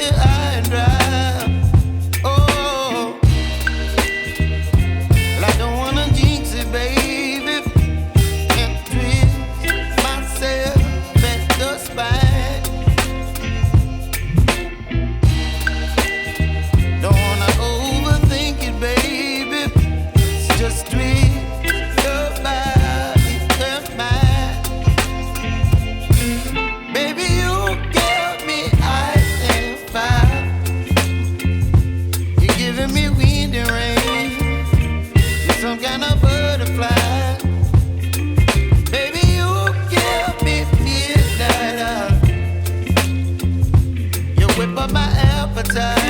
high and dry. Oh, well, I don't wanna jinx it, baby, and twist myself at the spine. Don't wanna overthink it, baby. It's just twist your body and mine. Baby, you give me ice and fire. You're giving me wind and rain. You're some kind of butterfly. Baby, you give me midnight. You whip up my appetite.